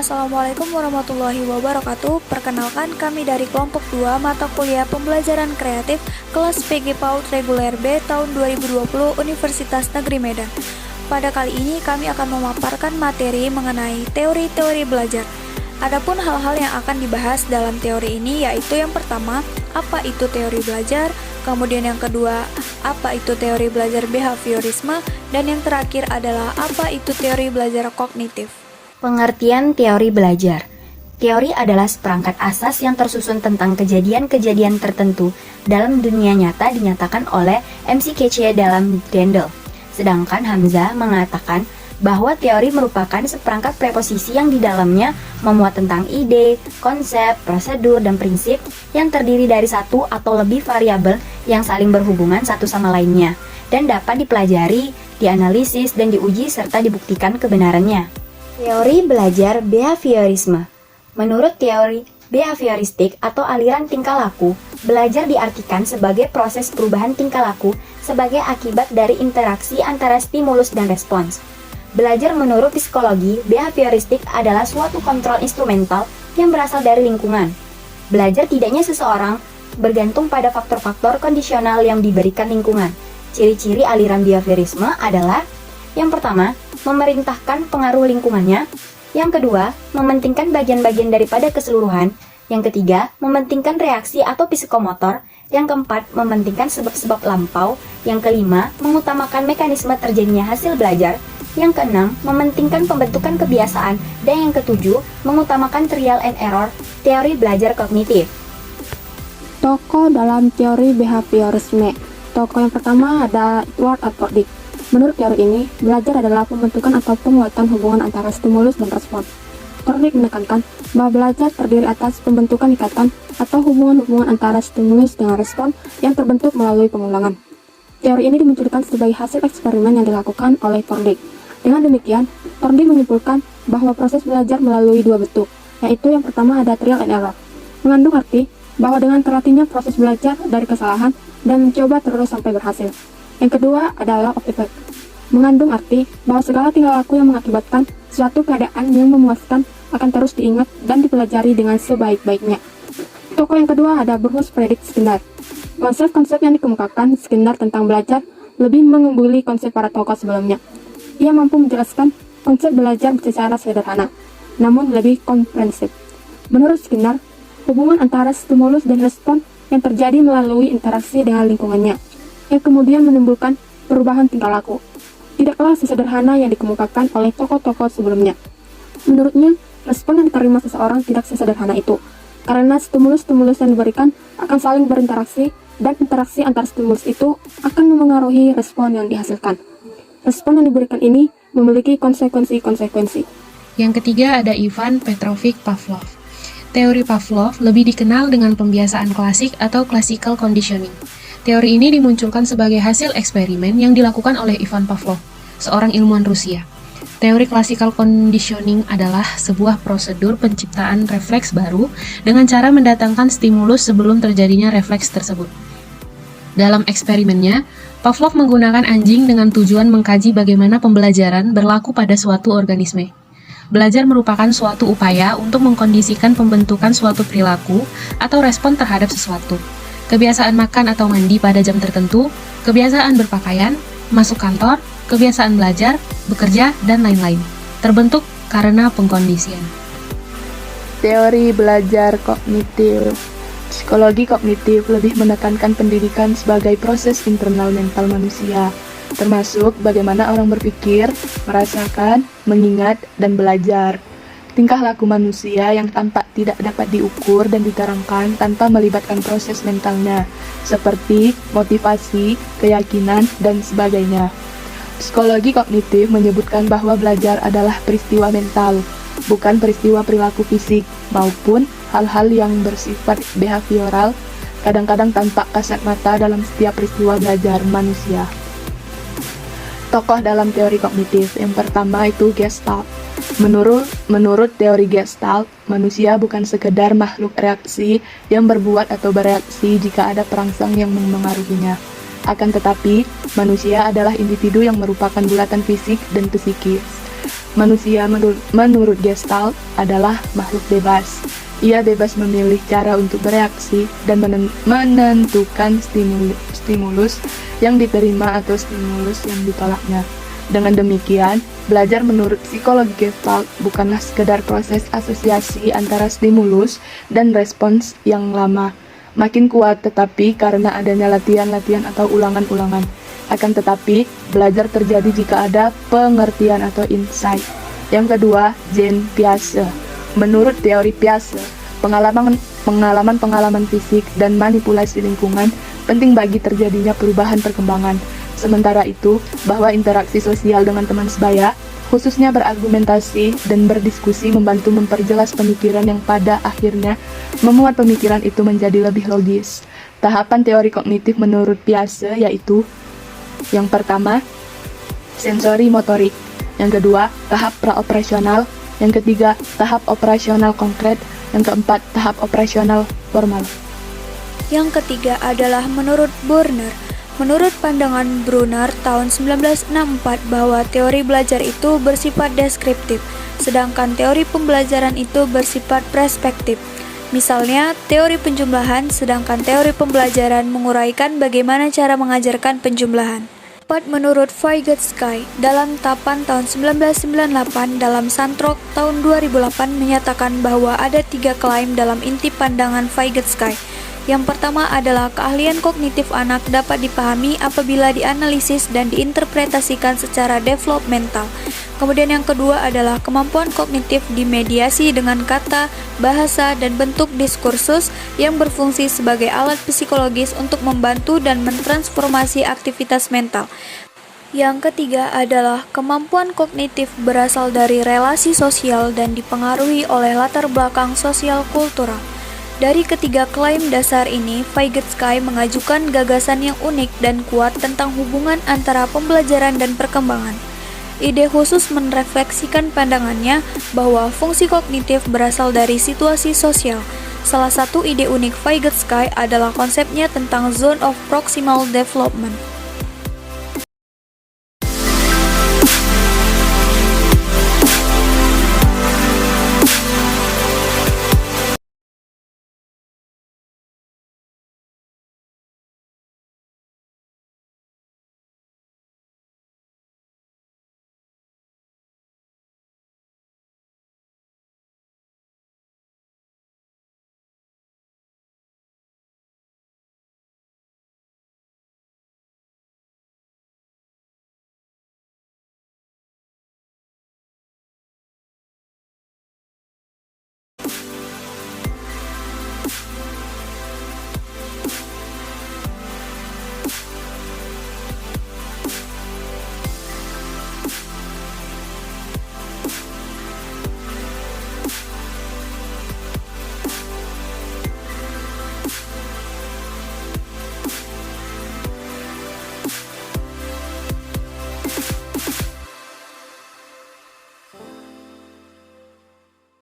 Assalamualaikum warahmatullahi wabarakatuh. Perkenalkan, kami dari kelompok 2 mata kuliah pembelajaran kreatif kelas PG PAUD reguler B tahun 2020 Universitas Negeri Medan. Pada kali ini kami akan memaparkan materi mengenai teori-teori belajar. Adapun hal-hal yang akan dibahas dalam teori ini yaitu yang pertama, apa itu teori belajar, kemudian yang kedua, apa itu teori belajar behaviorisme, dan yang terakhir adalah apa itu teori belajar kognitif. Pengertian teori belajar. Teori adalah seperangkat asas yang tersusun tentang kejadian-kejadian tertentu dalam dunia nyata dinyatakan oleh McCarthy dalam Dendel. Sedangkan Hamzah mengatakan bahwa teori merupakan seperangkat preposisi yang di dalamnya memuat tentang ide, konsep, prosedur, dan prinsip yang terdiri dari satu atau lebih variabel yang saling berhubungan satu sama lainnya dan dapat dipelajari, dianalisis, dan diuji serta dibuktikan kebenarannya. Teori belajar behaviorisme. Menurut teori behavioristik atau aliran tingkah laku, belajar diartikan sebagai proses perubahan tingkah laku sebagai akibat dari interaksi antara stimulus dan respons. Belajar menurut psikologi behavioristik adalah suatu kontrol instrumental yang berasal dari lingkungan. Belajar tidaknya seseorang bergantung pada faktor-faktor kondisional yang diberikan lingkungan. Ciri-ciri aliran behaviorisme adalah: yang pertama, memerintahkan pengaruh lingkungannya. Yang kedua, mementingkan bagian-bagian daripada keseluruhan. Yang ketiga, mementingkan reaksi atau psikomotor. Yang keempat, mementingkan sebab-sebab lampau. Yang kelima, mengutamakan mekanisme terjadinya hasil belajar. Yang keenam, mementingkan pembentukan kebiasaan. Dan yang ketujuh, mengutamakan trial and error, teori belajar kognitif. Tokoh dalam teori behaviorisme. Tokoh yang pertama ada Edward Thorndike. Menurut teori ini, belajar adalah pembentukan atau penguatan hubungan antara stimulus dan respon. Thorndike menekankan bahwa belajar terdiri atas pembentukan ikatan atau hubungan-hubungan antara stimulus dengan respon yang terbentuk melalui pengulangan. Teori ini dimunculkan sebagai hasil eksperimen yang dilakukan oleh Thorndike. Dengan demikian, Thorndike menyimpulkan bahwa proses belajar melalui dua bentuk, yaitu yang pertama ada trial and error, mengandung arti bahwa dengan terlatihnya proses belajar dari kesalahan dan mencoba terus sampai berhasil. Yang kedua adalah law of effect, mengandung arti bahwa segala tingkah laku yang mengakibatkan suatu keadaan yang memuaskan akan terus diingat dan dipelajari dengan sebaik-baiknya. Tokoh yang kedua ada Bruce Frederick Skinner. Konsep-konsep yang dikemukakan Skinner tentang belajar lebih mengungguli konsep para tokoh sebelumnya. Ia mampu menjelaskan konsep belajar secara sederhana, namun lebih komprehensif. Menurut Skinner, hubungan antara stimulus dan respon yang terjadi melalui interaksi dengan lingkungannya, yang kemudian menimbulkan perubahan tingkah laku, tidaklah sesederhana yang dikemukakan oleh tokoh-tokoh sebelumnya. Menurutnya, respon yang diterima seseorang tidak sesederhana itu, karena stimulus-stimulus yang diberikan akan saling berinteraksi, dan interaksi antar stimulus itu akan memengaruhi respon yang dihasilkan. Respon yang diberikan ini memiliki konsekuensi-konsekuensi. Yang ketiga ada Ivan Petrovich Pavlov. Teori Pavlov lebih dikenal dengan pembiasaan klasik atau classical conditioning. Teori ini dimunculkan sebagai hasil eksperimen yang dilakukan oleh Ivan Pavlov, seorang ilmuwan Rusia. Teori classical conditioning adalah sebuah prosedur penciptaan refleks baru dengan cara mendatangkan stimulus sebelum terjadinya refleks tersebut. Dalam eksperimennya, Pavlov menggunakan anjing dengan tujuan mengkaji bagaimana pembelajaran berlaku pada suatu organisme. Belajar merupakan suatu upaya untuk mengkondisikan pembentukan suatu perilaku atau respon terhadap sesuatu. Kebiasaan makan atau mandi pada jam tertentu, kebiasaan berpakaian, masuk kantor, kebiasaan belajar, bekerja, dan lain-lain, terbentuk karena pengkondisian. Teori belajar kognitif. Psikologi kognitif lebih menekankan pendidikan sebagai proses internal mental manusia, termasuk bagaimana orang berpikir, merasakan, mengingat, dan belajar. Tingkah laku manusia yang tampak tidak dapat diukur dan diterangkan tanpa melibatkan proses mentalnya, seperti motivasi, keyakinan, dan sebagainya. Psikologi kognitif menyebutkan bahwa belajar adalah peristiwa mental, bukan peristiwa perilaku fisik, maupun hal-hal yang bersifat behavioral, kadang-kadang tampak kasat mata dalam setiap peristiwa belajar manusia. Tokoh dalam teori kognitif yang pertama itu Gestalt. Menurut teori Gestalt, manusia bukan sekedar makhluk reaksi yang berbuat atau bereaksi jika ada perangsang yang memengaruhinya. Akan tetapi, manusia adalah individu yang merupakan bulatan fisik dan psikis. Manusia menurut Gestalt adalah makhluk bebas. Ia bebas memilih cara untuk bereaksi dan menentukan stimulus yang diterima atau stimulus yang ditolaknya. Dengan demikian, belajar menurut psikologi Gestalt bukanlah sekedar proses asosiasi antara stimulus dan respons yang lama, makin kuat tetapi karena adanya latihan-latihan atau ulangan-ulangan. Akan tetapi, belajar terjadi jika ada pengertian atau insight. Yang kedua, Jean Piaget. Menurut teori Piaget, pengalaman fisik dan manipulasi lingkungan penting bagi terjadinya perubahan perkembangan. Sementara itu, bahwa interaksi sosial dengan teman sebaya, khususnya berargumentasi dan berdiskusi membantu memperjelas pemikiran yang pada akhirnya memuat pemikiran itu menjadi lebih logis. Tahapan teori kognitif menurut Piaget yaitu: yang pertama, sensori motorik. Yang kedua, tahap praoperasional. Yang ketiga, tahap operasional konkret. Yang keempat, tahap operasional formal. Yang ketiga adalah menurut Brunner. Menurut pandangan Brunner tahun 1964 bahwa teori belajar itu bersifat deskriptif, sedangkan teori pembelajaran itu bersifat perspektif. Misalnya, teori penjumlahan, sedangkan teori pembelajaran menguraikan bagaimana cara mengajarkan penjumlahan. Menurut Vygotsky, dalam Tapan tahun 1998 dalam Santrok tahun 2008 menyatakan bahwa ada 3 klaim dalam inti pandangan Vygotsky. Yang pertama adalah keahlian kognitif anak dapat dipahami apabila dianalisis dan diinterpretasikan secara developmental. Kemudian yang kedua adalah kemampuan kognitif dimediasi dengan kata, bahasa, dan bentuk diskursus yang berfungsi sebagai alat psikologis untuk membantu dan mentransformasi aktivitas mental. Yang ketiga adalah kemampuan kognitif berasal dari relasi sosial dan dipengaruhi oleh latar belakang sosial kultural. Dari ketiga klaim dasar ini, Vygotsky mengajukan gagasan yang unik dan kuat tentang hubungan antara pembelajaran dan perkembangan. Ide khusus merefleksikan pandangannya bahwa fungsi kognitif berasal dari situasi sosial. Salah satu ide unik Vygotsky adalah konsepnya tentang zone of proximal development.